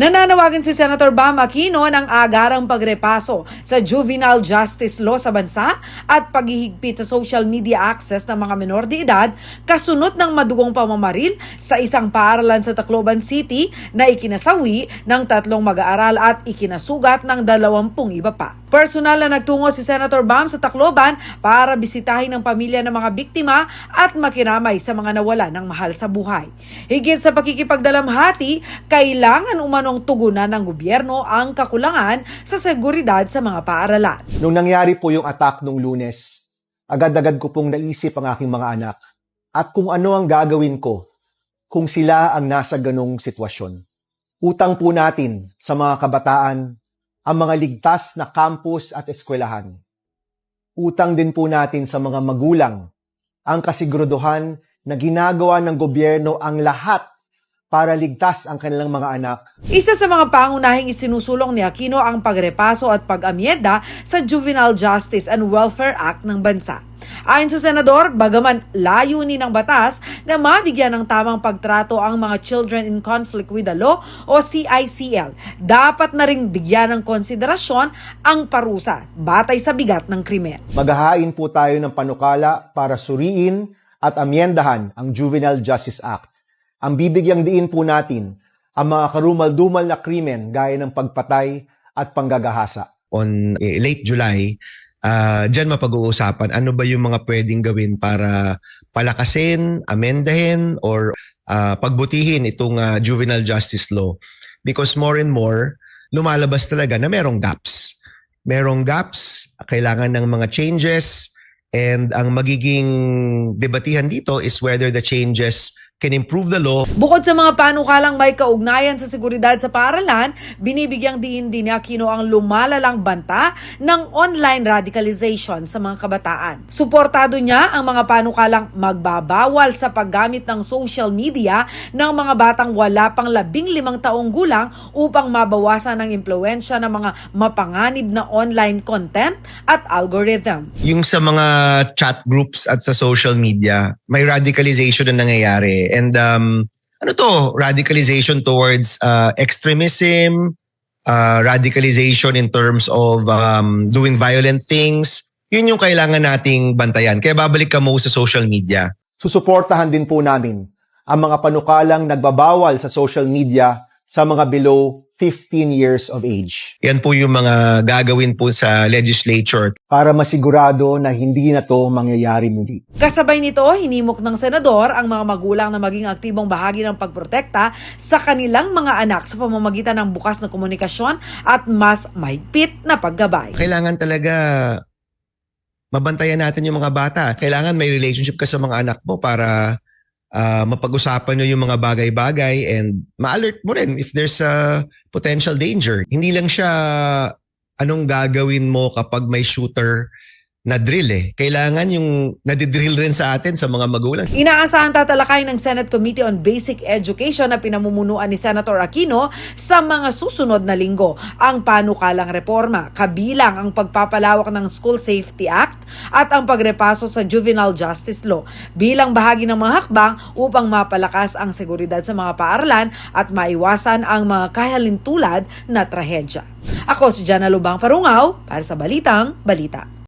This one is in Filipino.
Nananawagan si Senator Bam Aquino ng agarang pagrepaso sa juvenile justice law sa bansa at paghihigpit sa social media access ng mga menor de edad kasunod ng madugong pamamaril sa isang paaralan sa Tacloban City na ikinasawi ng 3 mag-aaral at ikinasugat ng 20 iba pa. Personal na nagtungo si Senator Bam sa Tacloban para bisitahin ang pamilya ng mga biktima at makiramay sa mga nawala ng mahal sa buhay. Higit sa pakikipagdalamhati, kailangan umanong tugunan ng gobyerno ang kakulangan sa seguridad sa mga paaralan. Nung nangyari po yung attack nung Lunes, agad-agad ko pong naisip ang aking mga anak at kung ano ang gagawin ko kung sila ang nasa ganong sitwasyon. Utang po natin sa mga kabataan ang mga ligtas na campus at eskwelahan. Utang din po natin sa mga magulang ang kasiguraduhan na ginagawa ng gobyerno ang lahat para ligtas ang kanilang mga anak. Isa sa mga pangunahing isinusulong ni Aquino ang pagrepaso at pag-amyenda sa Juvenile Justice and Welfare Act ng bansa. Ayon sa Senador, bagaman layunin ng batas na mabigyan ng tamang pagtrato ang mga Children in Conflict with the Law o CICL, dapat na ring bigyan ng konsiderasyon ang parusa batay sa bigat ng krimen. Maghahain po tayo ng panukala para suriin at amyendahan ang Juvenile Justice Act. Ang bibigyang diin po natin ang mga karumal-dumal na krimen gaya ng pagpatay at panggagahasa. On late July, dyan mapag-uusapan ano ba yung mga pwedeng gawin para palakasin, amendahin, or pagbutihin itong juvenile justice law. Because more and more, lumalabas talaga na merong gaps. Merong gaps, kailangan ng mga changes, and ang magiging debatihan dito is whether the changes can improve the law. Bukod sa mga panukalang may kaugnayan sa seguridad sa paaralan, binibigyang diin din ni Aquino ang lumalalang banta ng online radicalization sa mga kabataan. Suportado niya ang mga panukalang magbabawal sa paggamit ng social media ng mga batang wala pang 15 taong gulang upang mabawasan ang impluwensya ng mga mapanganib na online content at algorithm. Yung sa mga chat groups at sa social media, may radicalization na nangyayari. And ano to? Radicalization towards extremism, radicalization in terms of doing violent things. Yun yung kailangan nating bantayan. Kaya babalik ka mo sa social media. Susuportahan din po namin ang mga panukalang nagbabawal sa social media sa mga below 15 years of age. Yan po yung mga gagawin po sa legislature. Para masigurado na hindi na to mangyayari muli. Kasabay nito, hinimok ng senador ang mga magulang na maging aktibong bahagi ng pagprotekta sa kanilang mga anak sa pamamagitan ng bukas na komunikasyon at mas mahigpit na paggabay. Kailangan talaga mabantayan natin yung mga bata. Kailangan may relationship ka sa mga anak mo para mapag-usapan nyo yung mga bagay-bagay and ma-alert mo rin if there's a potential danger. Hindi lang siya anong gagawin mo kapag may shooter na drill Kailangan yung nadidrill rin sa atin sa mga magulang. Inaasahan tatalakay ng Senate Committee on Basic Education na pinamumunuan ni Senator Aquino sa mga susunod na linggo ang panukalang reforma, kabilang ang pagpapalawak ng School Safety Act at ang pagrepaso sa Juvenile Justice Law bilang bahagi ng mga hakbang upang mapalakas ang seguridad sa mga paaralan at maiwasan ang mga kahalintulad na trahedya. Ako si Jana Lubang Parungaw para sa Balitang Balita.